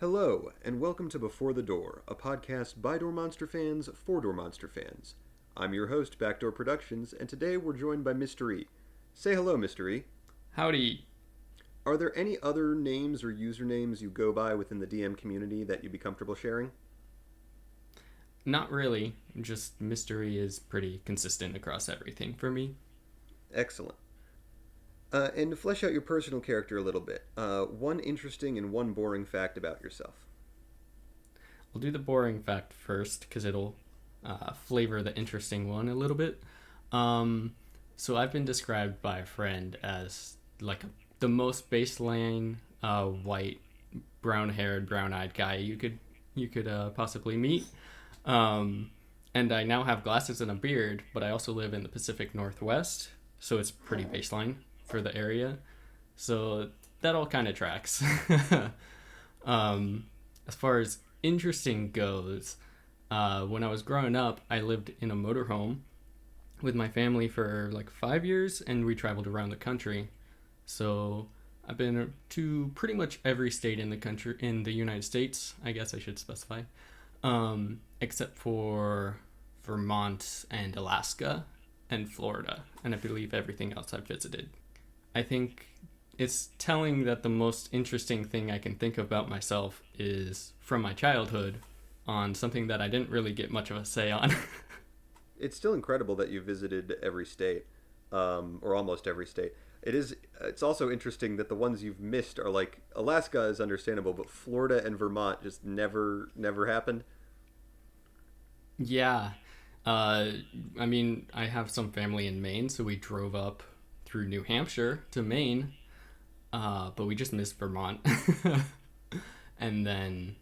Hello, and welcome to Before the Door, a podcast by Door Monster fans for Door Monster fans. I'm your host, Backdoor Productions, and today we're joined by MysterY. Say hello, MysterY. Howdy. Are there any other names or usernames you go by within the DM community that you'd be comfortable sharing? Not really. Just mystery is pretty consistent across everything for me. Excellent. And to flesh out your personal character a little bit, one interesting and one boring fact about yourself. We'll do the boring fact first because it'll flavor the interesting one a little bit. So I've been described by a friend as the most baseline white, brown-haired, brown-eyed guy you could possibly meet. And I now have glasses and a beard, but I also live in the Pacific Northwest, so it's pretty baseline for the area. So that all kind of tracks. As far as interesting goes, when I was growing up, I lived in a motorhome with my family for like 5 years, and we traveled around the country. So I've been to pretty much every state in the country, in the United States, I guess I should specify, except for Vermont and Alaska and Florida, and I believe everything else I've visited. I think it's telling that the most interesting thing I can think about myself is from my childhood on something that I didn't really get much of a say on. It's still incredible that you visited every state, or almost every state. It's also interesting that the ones you've missed are like Alaska is understandable, but Florida and Vermont just never happened. Yeah. I mean, I have some family in Maine, so we drove up through New Hampshire to Maine, but we just missed Vermont. And then,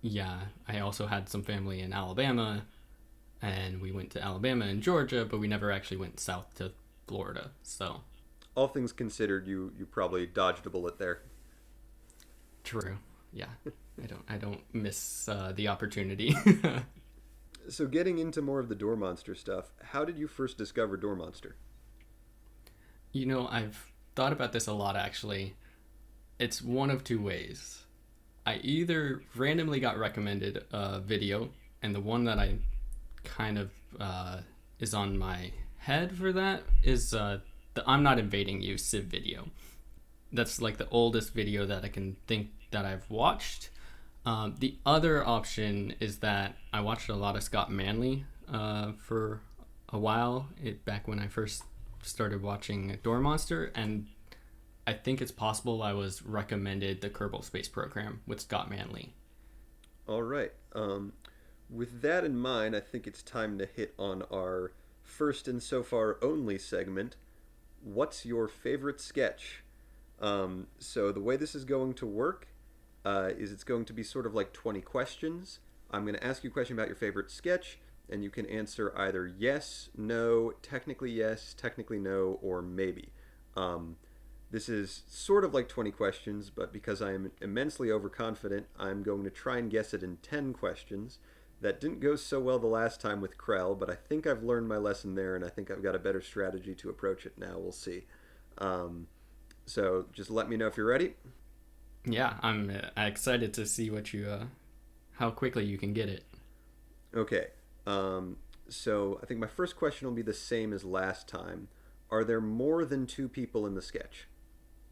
yeah, I also had some family in Alabama, and we went to Alabama and Georgia, but we never actually went south to Florida. So All things considered, you probably dodged a bullet there. true. Yeah, I don't miss the opportunity. So getting into more of the Door Monster stuff, how did you first discover Door Monster? I've thought about this a lot actually. It's one of two ways. I either randomly got recommended a video, and the one that I kind of is on my head for that is the I'm Not Invading You Civ video. That's like the oldest video that I can think that I've watched. The other option is that I watched a lot of Scott Manley for a while, back when I first started watching Door Monster, and I think it's possible I was recommended the Kerbal Space Program with Scott Manley. All right. With that in mind, I think it's time to hit on our first and so far only segment. What's your favorite sketch? So the way this is going to work is it's going to be sort of like 20 questions. I'm going to ask you a question about your favorite sketch, and you can answer either yes, no, technically yes, technically no, or maybe. This is sort of like 20 questions, but because I am immensely overconfident, I'm going to try and guess it in 10 questions. That didn't go so well the last time with Krell, but I think I've learned my lesson there, and I think I've got a better strategy to approach it now. We'll see. So just let me know if you're ready. Yeah, I'm excited to see how quickly you can get it. Okay. So I think my first question will be the same as last time. Are there more than two people in the sketch?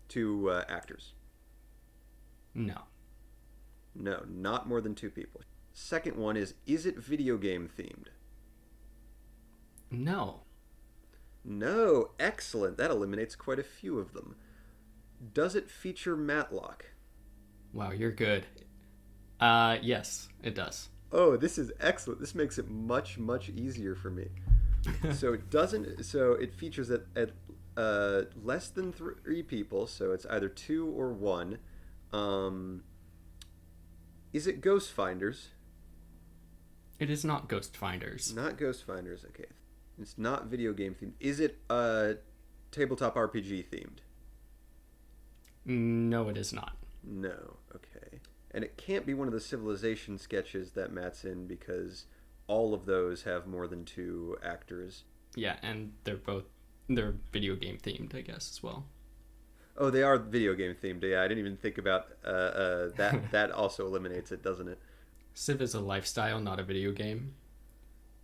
Two actors? No. No, not more than two people. Second one is it video game themed? No. No, excellent. That eliminates quite a few of them. Does it feature Matlock? Wow, you're good. Yes, it does. Oh, this is excellent. This makes it much easier for me. So it doesn't. So it features at less than three people. So it's either two or one. Is it Ghost Finders? It is not Ghost Finders. Not Ghost Finders. Okay, it's not video game themed. Is it tabletop RPG themed? No, it is not. No. Okay, and it can't be one of the Civilization sketches that Matt's in because all of those have more than two actors. Yeah, and they're video game themed, I guess, as well. Oh, they are video game themed. Yeah, I didn't even think about that. That also eliminates it, doesn't it? Civ is a lifestyle, not a video game.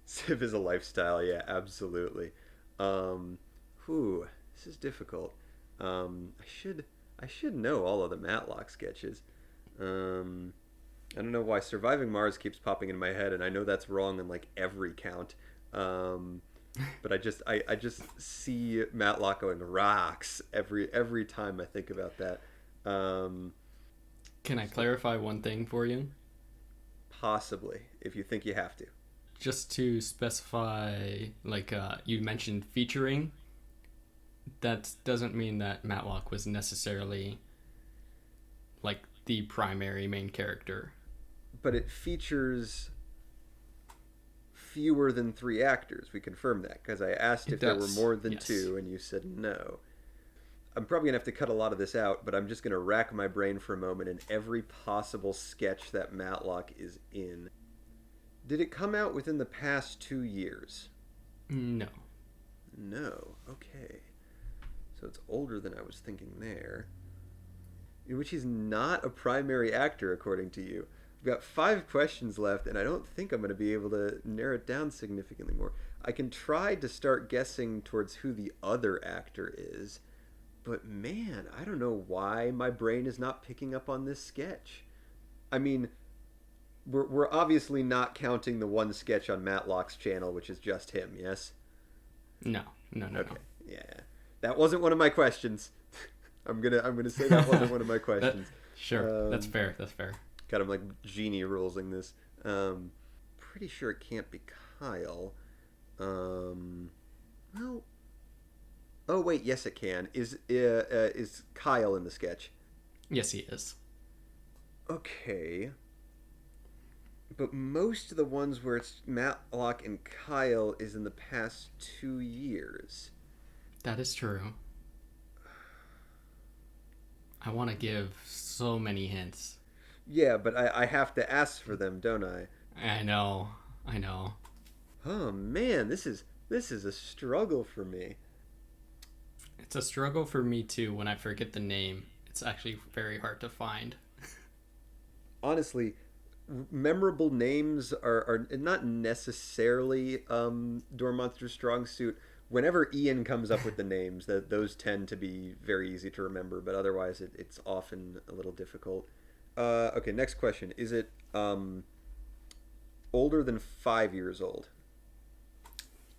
Civ is a lifestyle. Yeah, absolutely. Um, whew, this is difficult. I should know all of the Matlock sketches. Um, I don't know why Surviving Mars keeps popping in my head, and I know that's wrong in like every count. Um, but I just see Matlock going rocks every time I think about that. Um, Can I so clarify one thing for you? possibly, if you think you have to. Just to specify, like you mentioned featuring, that doesn't mean that Matlock was necessarily like the primary main character. But it features fewer than three actors. We confirmed that because I asked It if there were does, more than yes. two, and you said no. I'm probably gonna have to cut a lot of this out, but I'm just gonna rack my brain for a moment in every possible sketch that Matlock is in. Did it come out within the past 2 years? No. No. Okay. So it's older than I was thinking there. In which he's not a primary actor, according to you. I've got 5 questions left, and I don't think I'm going to be able to narrow it down significantly more. I can try to start guessing towards who the other actor is, but man, I don't know why my brain is not picking up on this sketch. I mean, we're obviously not counting the one sketch on Matlock's channel, which is just him, yes? No. No. No. Okay, yeah. That wasn't one of my questions. I'm gonna say that wasn't one of my that questions. sure. That's Um, fair. That's fair. Got him like genie rulesing this. Pretty sure it can't be Kyle. Um, well, oh wait, yes it can. Is Kyle in the sketch? Yes, he is. Okay, but most of the ones where it's Matlock and Kyle is in the past 2 years. That is true. I want to give so many hints. Yeah, but I have to ask for them, don't I? I know. I know. Oh man, this is a struggle for me. It's a struggle for me too when I forget the name. It's actually very hard to find. Honestly, memorable names are not necessarily Dormonster's strong suit. Whenever Ian comes up with the names, that those tend to be very easy to remember, but otherwise it's often a little difficult. Okay, next question. Is it older than 5 years old?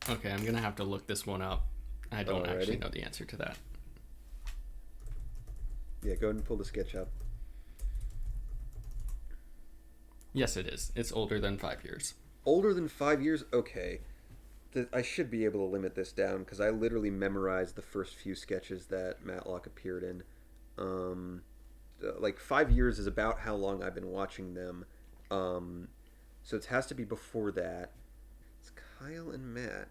Okay, I'm gonna have to look this one up. I don't actually Alrighty. know the answer to that. Yeah, go ahead and pull the sketch up. Yes, it is. It's older than 5 years. Older than 5 years? Okay. I should be able to limit this down because I literally memorized the first few sketches that Matlock appeared in. Um, like 5 years is about how long I've been watching them. So it has to be before that. It's Kyle and Matt.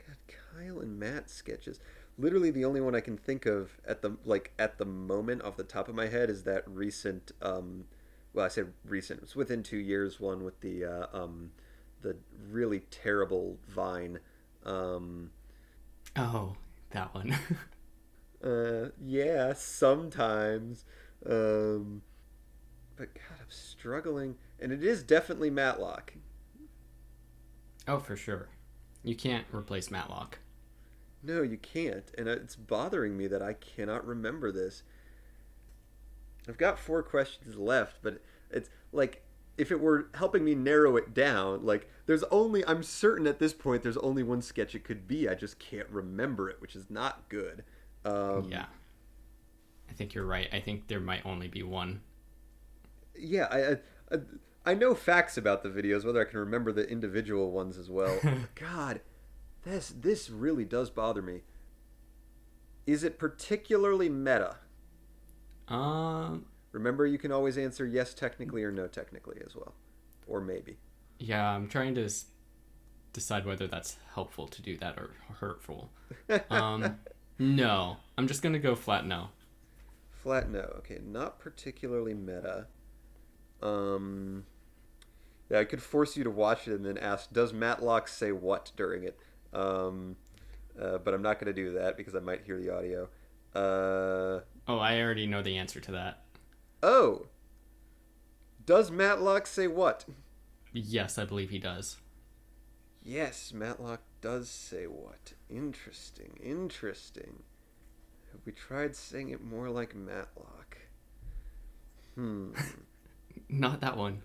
God, Kyle and Matt sketches. Literally, the only one I can think of at the moment off the top of my head is that recent. Well, I said recent. It was within 2 years. One with the really terrible Vine. Um, Oh, that one. yeah, sometimes. Um, but God, I'm struggling, and it is definitely Matlock. Oh, for sure. You can't replace Matlock. No, you can't, and it's bothering me that I cannot remember this. I've got 4 questions left, but it's like if it were helping me narrow it down, like I'm certain at this point there's only one sketch it could be. I just can't remember it, which is not good. Um, Yeah, I think you're right. I think there might only be one. yeah, I know facts about the videos, whether I can remember the individual ones as well. God, this really does bother me. Is it particularly meta? um, Remember, you can always answer yes technically or no technically as well, or maybe. yeah, I'm trying to decide whether that's helpful to do that or hurtful. Um, no, I'm just gonna go flat no. Flat no. Okay, not particularly meta. Um, yeah, I could force you to watch it and then ask, does Matlock say what during it? But I'm not going to do that because I might hear the audio. Oh, I already know the answer to that. Oh, does Matlock say what? Yes, I believe he does. Yes, Matlock does say what. Interesting, interesting. Have we tried saying it more like Matlock? Hmm. Not that one.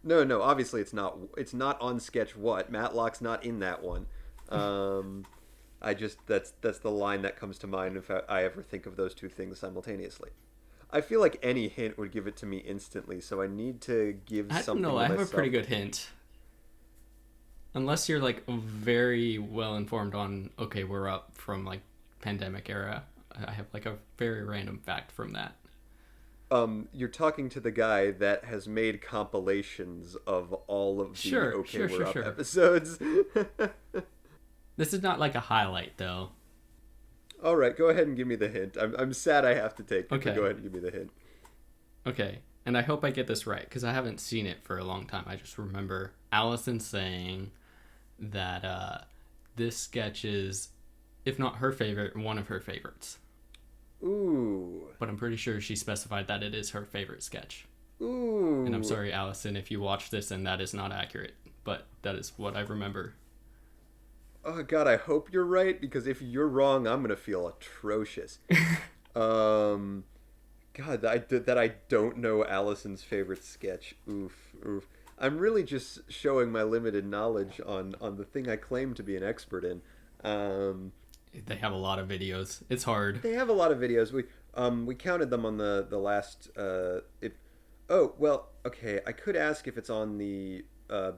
No, no. Obviously, it's not. It's not on sketch. What Matlock's not in that one. Um, I just that's the line that comes to mind if I ever think of those two things simultaneously. I feel like any hint would give it to me instantly, so I need to give I don't know. something to I have a pretty myself. good hint. Unless you're like very well informed on, okay, we're up from like pandemic era. I have like a very random fact from that. You're talking to the guy that has made compilations of all of the Sure, Okay sure, We're sure, Up sure. episodes. This is not like a highlight though. All right, go ahead and give me the hint. I'm sad I have to take it, but go Okay, ahead and give me the hint. okay. And I hope I get this right because I haven't seen it for a long time. I just remember Allison saying that this sketch is, if not her favorite, one of her favorites. Ooh, But I'm pretty sure she specified that it is her favorite sketch. And I'm ooh. sorry, Allison, if you watch this and that is not accurate, but that is what I remember. Oh God, I hope you're right because if you're wrong, I'm gonna feel atrocious. Um, God, that I don't know Allison's favorite sketch. Oof, oof. I'm really just showing my limited knowledge on the thing I claim to be an expert in. Um, They have a lot of videos. It's hard. they have a lot of videos. We counted them on the last. Oh well, okay. I could ask if it's on the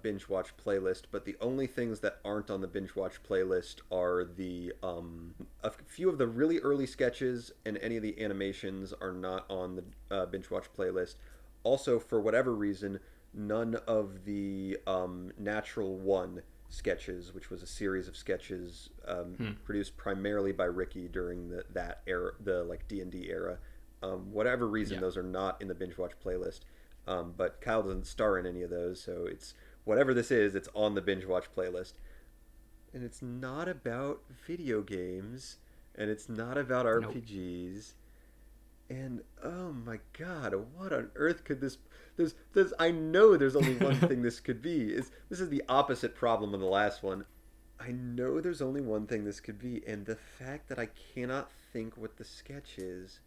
binge watch playlist, but the only things that aren't on the binge watch playlist are the a few of the really early sketches, and any of the animations are not on the binge watch playlist. Also, for whatever reason, none of the Natural One sketches, which was a series of sketches Hmm. produced primarily by Ricky during that era, the like D&D era. Whatever reason, Yeah. those are not in the binge watch playlist. But Kyle doesn't star in any of those, so it's whatever this is, it's on the binge watch playlist. And it's not about video games, and it's not about Nope. RPGs. And oh my God, what on earth could this? There's. I know there's only one thing this could be. Is this is the opposite problem of the last one? I know there's only one thing this could be, and the fact that I cannot think what the sketch is.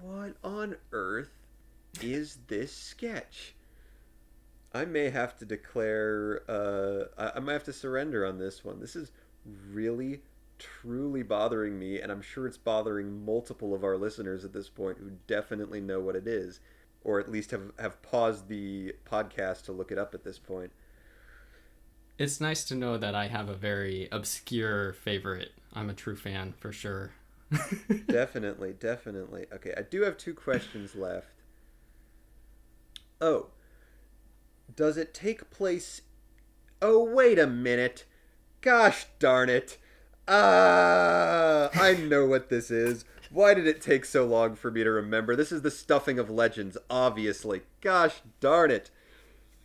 What on earth is this sketch? I may have to declare. I might have to surrender on this one. This is really, truly bothering me, and I'm sure it's bothering multiple of our listeners at this point who definitely know what it is, or at least have paused the podcast to look it up at this point. It's nice to know that I have a very obscure favorite. I'm a true fan for sure. Definitely, definitely. Okay, I do have two questions left. Oh, does it take place? Oh, wait a minute. Gosh darn it. I know what this is. Why did it take so long for me to remember? This is the stuffing of legends, obviously. Gosh darn it.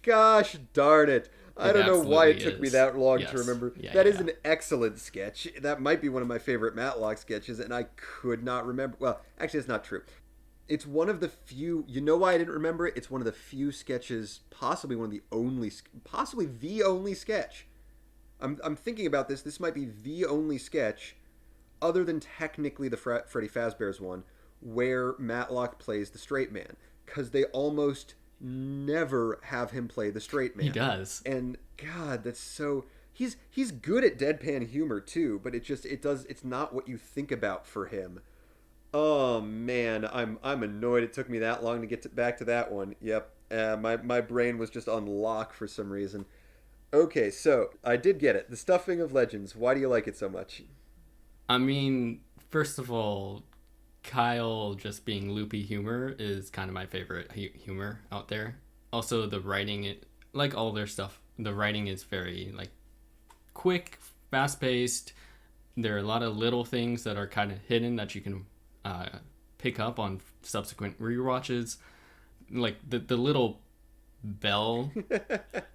Gosh darn it. I It don't know why absolutely it took me is. that long to Yes. remember. Yeah, That yeah, is yeah. an excellent sketch. That might be one of my favorite Matlock sketches, and I could not remember. Well, actually, it's not true. It's one of the few. You know why I didn't remember it? It's one of the few sketches, possibly one of the only, possibly the only sketch. I'm thinking about this. This might be the only sketch, other than technically the Freddy Fazbear's one, where Matlock plays the straight man, because they almost never have him play the straight He man. does. And God, that's so. He's good at deadpan humor too, but it's not what you think about for him. Oh man, I'm annoyed it took me that long to get back to that one. Yep, my brain was just on lock for some reason. Okay, so I did get it. The stuffing of legends. Why do you like it so much? I mean, first of all, Kyle just being loopy humor is kind of my favorite humor out there. Also, the writing, like all their stuff, the writing is very like quick, fast paced. There are a lot of little things that are kind of hidden that you can uh, pick up on subsequent rewatches. Like the little bell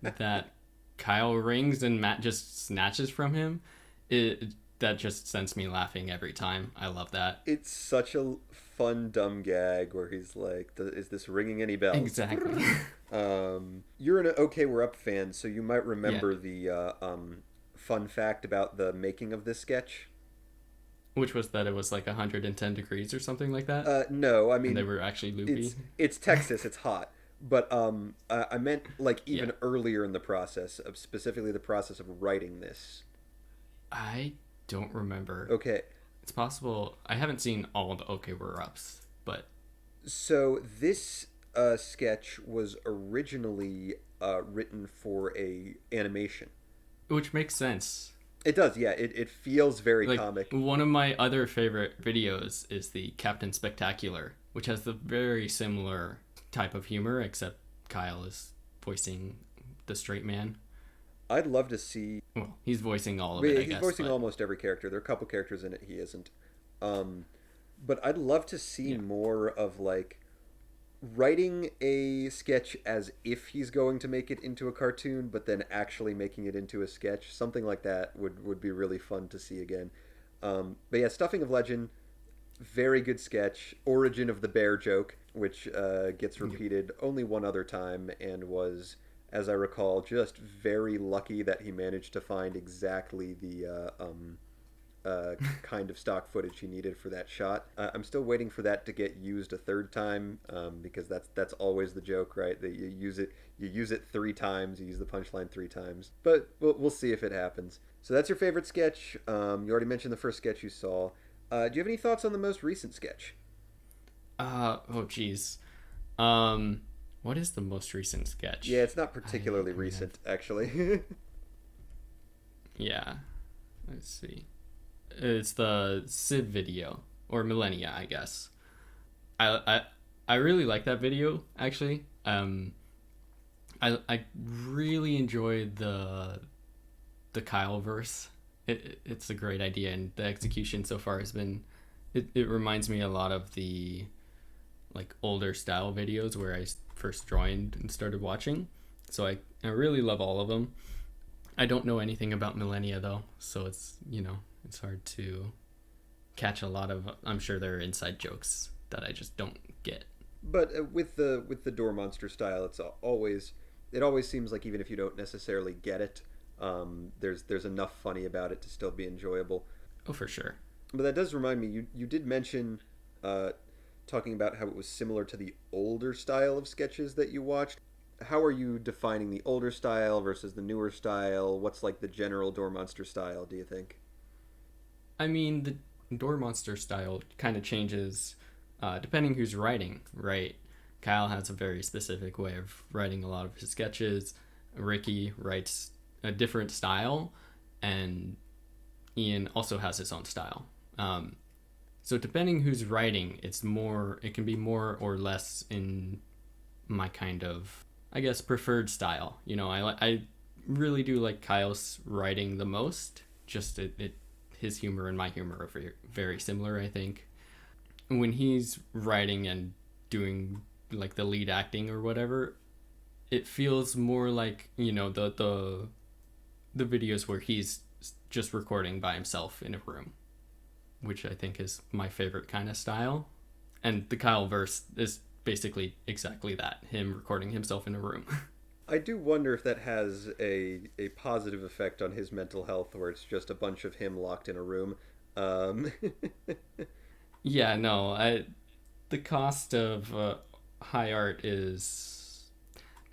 that Kyle rings and Matt just snatches from him. It that just sends me laughing every time. I love that. It's such a fun dumb gag where he's like, "Is this ringing any bells?" Exactly. You're an OK We're Up fan, so you might Yeah. remember the fun fact about the making of this sketch. Which was that it was like 110 degrees or something like that, No, I and they mean were actually loopy. it's Texas, it's hot. But I meant like Yeah. even earlier in the process of specifically the process of writing this. I don't remember. Okay, It's possible. I haven't seen all the OK We're Ups, but so this sketch was originally written for a animation. which makes sense. It does, yeah. It feels very Like comic. one of my other favorite videos is the Captain Spectacular, which has the very similar type of humor, except Kyle is voicing the straight man. I'd love to see. Well, he's voicing all of Well, it, yeah, I he's guess, voicing but almost every character. There are a couple characters in it he isn't. Um, but I'd love to see yeah. more of like writing a sketch as if he's going to make it into a cartoon, but then actually making it into a sketch. Something like that would be really fun to see again. But yeah, Stuffing of Legend, very good sketch. Origin of the bear joke, which gets repeated only one other time and was, as I recall, just very lucky that he managed to find exactly the kind of stock footage he needed for that shot. I'm still waiting for that to get used a third time because that's always the joke, right? That you use it three times, you use the punchline three times. But we'll see if it happens. So that's your favorite sketch. You already mentioned the first sketch you saw. Do you have any thoughts on the most recent sketch? Oh geez. Um, what is the most recent Yeah, sketch? it's not particularly I mean, recent, actually. yeah. Let's see. It's the Civ video or Millennia, I guess. I I I really like that video actually. I really enjoyed the Kyle verse. It's a great idea, and the execution so far has been. It reminds me a lot of the like older style videos where I first joined and started watching. So I really love all of them. I don't know anything about Millennia though, so it's hard to catch a lot of. I'm sure there are inside jokes that I just don't get. But with the door monster style, it always seems like even if you don't necessarily get it, there's enough funny about it to still be enjoyable. Oh, for sure. But that does remind me, you did mention uh, talking about how it was similar to the older style of sketches that you watched. How are you defining the older style versus the newer style? What's like the general door monster style? Do you think? I mean, the door monster style kind of changes depending who's writing, right? Kyle has a very specific way of writing a lot of his sketches. Ricky writes a different style, and Ian also has his own style. So depending who's writing, it can be more or less in my kind of, I guess, preferred style. I really do like Kyle's writing the most. Just his humor and my humor are very, very similar, I think. When he's writing and doing like the lead acting or whatever, it feels more like the videos where he's just recording by himself in a room, which I think is my favorite kind of style. And the Kyle verse is basically exactly that, him recording himself in a room. I do wonder if that has a positive effect on his mental health, where it's just a bunch of him locked in a room. Um, Yeah, no, the cost of high art is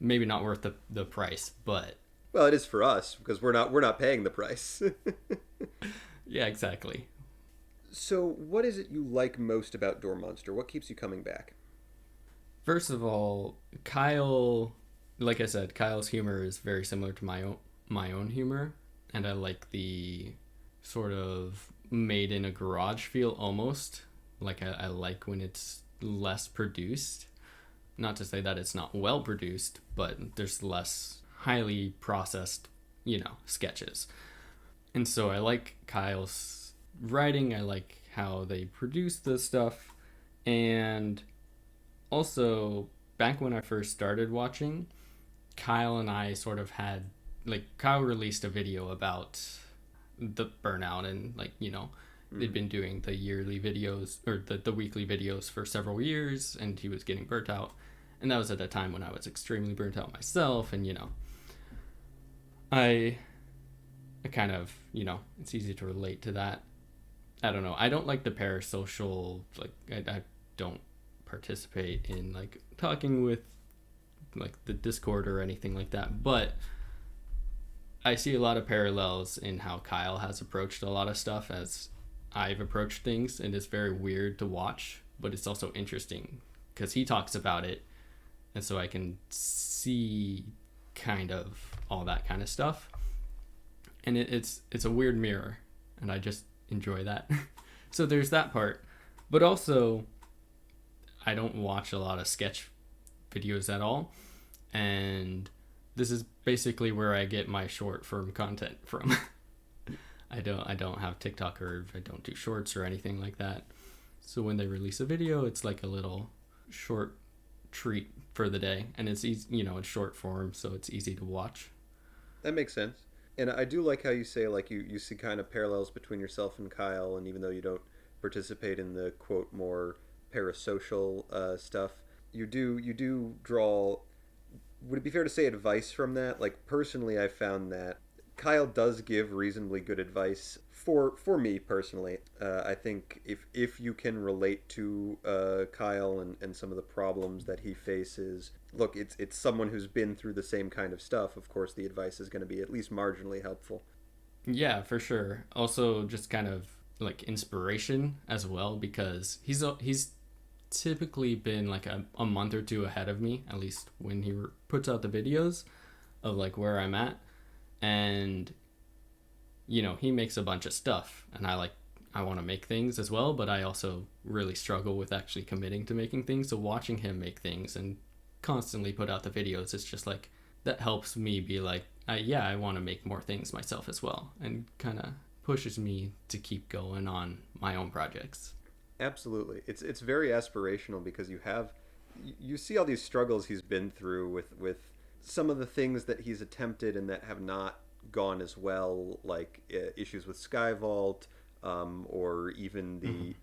maybe not worth the price, but well, it is for us because we're not paying the price. yeah, exactly. So, what is it you like most about Door Monster? What keeps you coming back? First of all, Kyle, like I said, Kyle's humor is very similar to my own humor, and I like the sort of made in a garage feel almost. Like I like when it's less produced. Not to say that it's not well produced, but there's less highly processed, sketches. And so I like Kyle's writing. I like how they produce the stuff. And also, back when I first started watching, Kyle and I sort of had, like, Kyle released a video about the burnout and like, they'd Mm. been doing the yearly videos or the weekly videos for several years, and he was getting burnt out. And that was at a time when I was extremely burnt out myself, and I I kind of, it's easy to relate to that. I don't know. I don't like the parasocial, like, I don't participate in, like, talking with, like, the Discord or anything like that. But I see a lot of parallels in how Kyle has approached a lot of stuff as I've approached things. And it's very weird to watch, but it's also interesting because he talks about it. And so I can see kind of all that kind of stuff. And it's a weird mirror, and I just enjoy that. So there's that part, but also I don't watch a lot of sketch videos at all, and this is basically where I get my short form content from. I don't have TikTok, or I don't do shorts or anything like that. So when they release a video, it's like a little short treat for the day, and it's easy, it's short form, so it's easy to watch. That makes sense. And I do like how you say, like, you see kind of parallels between yourself and Kyle, and even though you don't participate in the quote more parasocial stuff, you do draw. Would it be fair to say advice from that? Like, personally, I found that Kyle does give reasonably good advice for me personally. I think if you can relate to Kyle and some of the problems that he faces, look, it's someone who's been through the same kind of stuff. Of course, the advice is going to be at least marginally helpful. Yeah, for sure. Also, just kind of like inspiration as well, because he's typically been like a month or two ahead of me, at least when he puts out the videos of like where I'm at. And he makes a bunch of stuff, and I want to make things as well, but I also really struggle with actually committing to making things. So watching him make things and constantly put out the videos, it's just like that helps me be like, yeah, I want to make more things myself as well, and kind of pushes me to keep going on my own projects. Absolutely, it's very aspirational because you see all these struggles he's been through with some of the things that he's attempted and that have not gone as well, like issues with Skyvault, or even the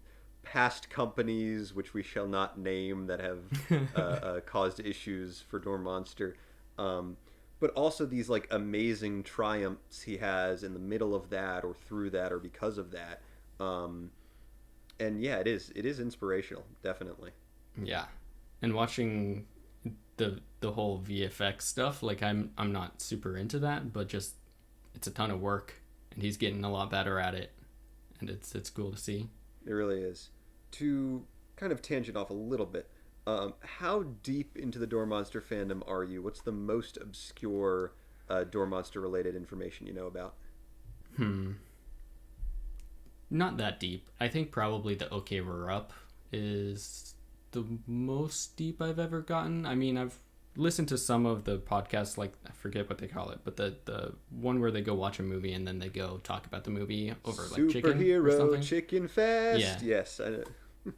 past companies which we shall not name that have caused issues for Dorm Monster. Um, but also these like amazing triumphs he has in the middle of that, or through that, or because of that. Um, and yeah, it is inspirational, definitely. Yeah, and watching the whole VFX stuff, like I'm not super into that, but just it's a ton of work, and he's getting a lot better at it, and it's cool to see. It really is. To kind of tangent off a little bit, how deep into the Door Monster fandom are you? What's the most obscure Door Monster related information you know about? Hmm, not that deep. I think probably the OK We're Up is the most deep I've ever gotten. I mean, I've listened to some of the podcasts, like I forget what they call it, but the one where they go watch a movie and then they go talk about the movie over like chicken or Superhero something. Chicken Fest. Yeah, Yes. I know.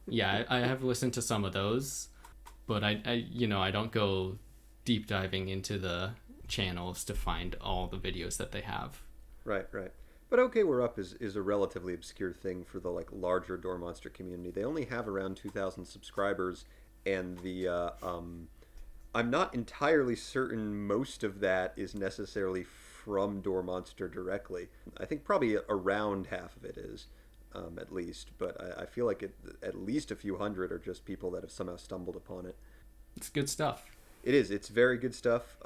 yeah, I have listened to some of those, but I don't go deep diving into the channels to find all the videos that they have. Right, right. But okay, we're up is a relatively obscure thing for the like larger Door Monster community. They only have around 2,000 subscribers, and the I'm not entirely certain most of that is necessarily from Door Monster directly. I think probably around half of it is, at least. But I feel like at least a few hundred are just people that have somehow stumbled upon it. It's good stuff. It is. It's very good stuff.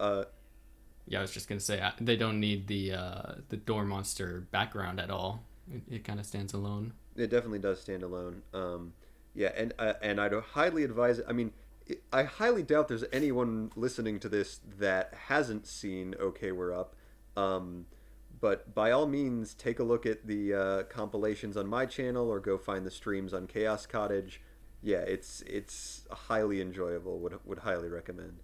Yeah, I was just gonna say they don't need the door monster background at all. It kind of stands alone. It definitely does stand alone. Yeah, and I'd highly advise it. I mean, I highly doubt there's anyone listening to this that hasn't seen Okay We're Up. Um, but by all means, take a look at the compilations on my channel, or go find the streams on Chaos Cottage. Yeah, it's highly enjoyable. Would highly recommend.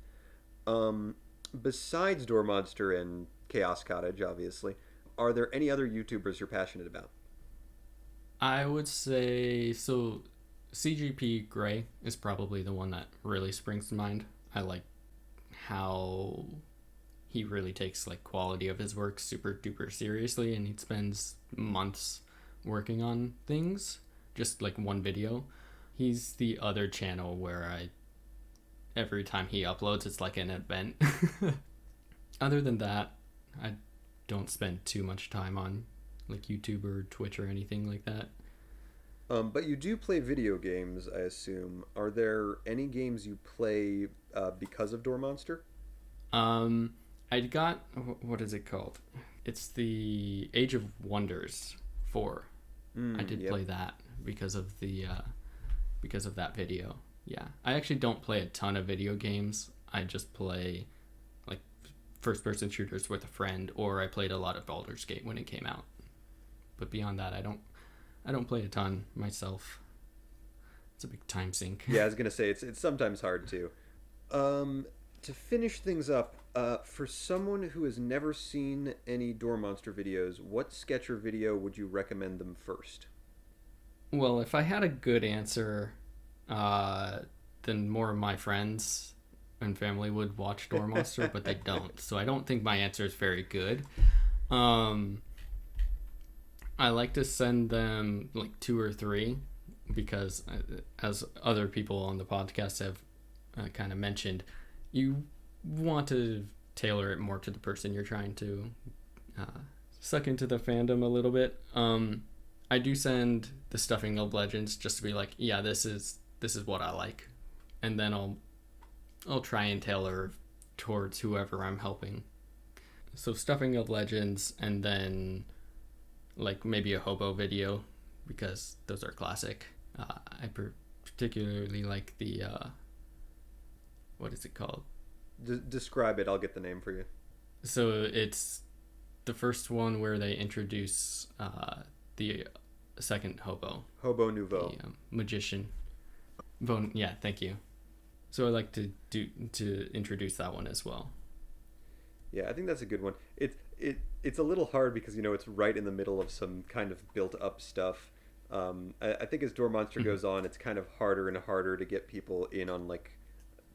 Um, Besides Door Monster and Chaos Cottage, obviously, are there any other YouTubers you're passionate about? I would say so. CGP Grey is probably the one that really springs to mind. I like how he really takes like quality of his work super duper seriously, and he spends months working on things, just like one video. He's the other channel where I every time he uploads it's like an event. Other than that, I don't spend too much time on like YouTube or Twitch or anything like that. But you do play video games, I assume. Are there any games you play because of Door Monster? Um, I got what is it called? It's the Age of Wonders 4. I did Yep. play that because of that video. Yeah, I actually don't play a ton of video games. I just play like first person shooters with a friend, or I played a lot of Baldur's Gate when it came out. But beyond that, I don't play a ton myself. It's a big time sink. Yeah, I was gonna say it's sometimes hard to. To finish things up, for someone who has never seen any Door Monster videos, what sketch or video would you recommend them first? Well, if I had a good answer, then more of my friends and family would watch Door Monster, but they don't. So I don't think my answer is very good. Um, I like to send them like two or three because, as other people on the podcast have kind of mentioned, you want to tailor it more to the person you're trying to uh, suck into the fandom a little bit. I do send the Stuffing of Legends just to be like, yeah, this is what I like, and then I'll try and tailor towards whoever I'm helping. So Stuffing of Legends, and then like maybe a hobo video because those are classic. I particularly like the what is it called? Describe it. I'll get the name for you. So it's the first one where they introduce the second hobo, Hobo Nouveau. the magician. Yeah, thank you. So I like to introduce that one as well. Yeah, I think that's a good one. It's a little hard because it's right in the middle of some kind of built up stuff. I think as Door Monster goes on, it's kind of harder and harder to get people in on like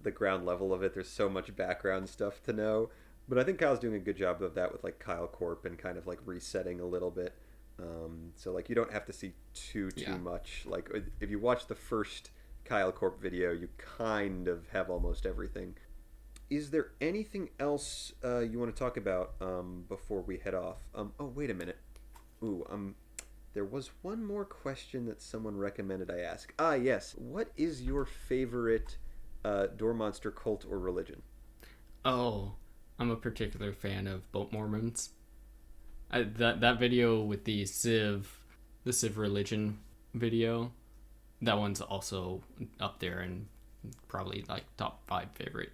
the ground level of it. There's so much background stuff to know, but I think Kyle's doing a good job of that with like Kyle Corp and kind of like resetting a little bit. So like you don't have to see too Yeah. much. Like if you watch the first Kyle Corp video, you kind of have almost everything. Is there anything else you want to talk about before we head off? Oh, wait a minute. Ooh, there was one more question that someone recommended I ask. Ah, yes. What is your favorite Door Monster cult or religion? Oh, I'm a particular fan of Boat Mormons. That video with the Civ religion video, that one's also up there and probably like top 5 favorite.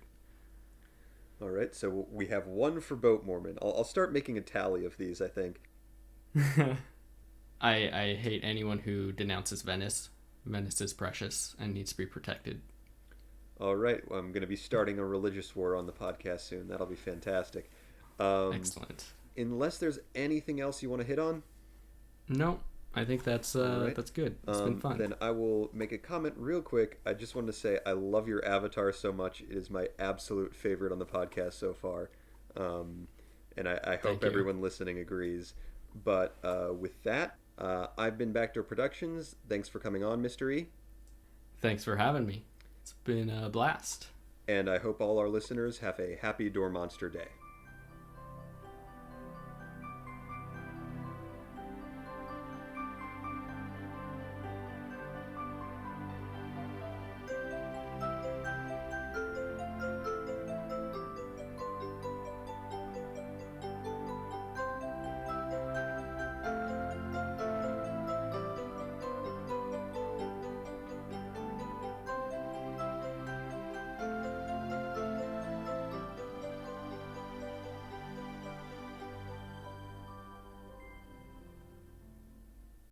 All right, so we have one for Boat Mormon. I'll start making a tally of these, I think. I hate anyone who denounces Venice. Venice is precious and needs to be protected. All right, well, I'm going to be starting a religious war on the podcast soon. That'll be fantastic. Um, Excellent. Unless there's anything else you want to hit on, No, I think that's right. that's good. It's been fun. Then I will make a comment real quick. I just wanted to say I love your avatar so much. It is my absolute favorite on the podcast so far. And I hope Thank you. everyone listening agrees. But with that, I've been Backdoor Productions. Thanks for coming on, MysterY. Thanks for having me. It's been a blast. And I hope all our listeners have a happy Door Monster Day.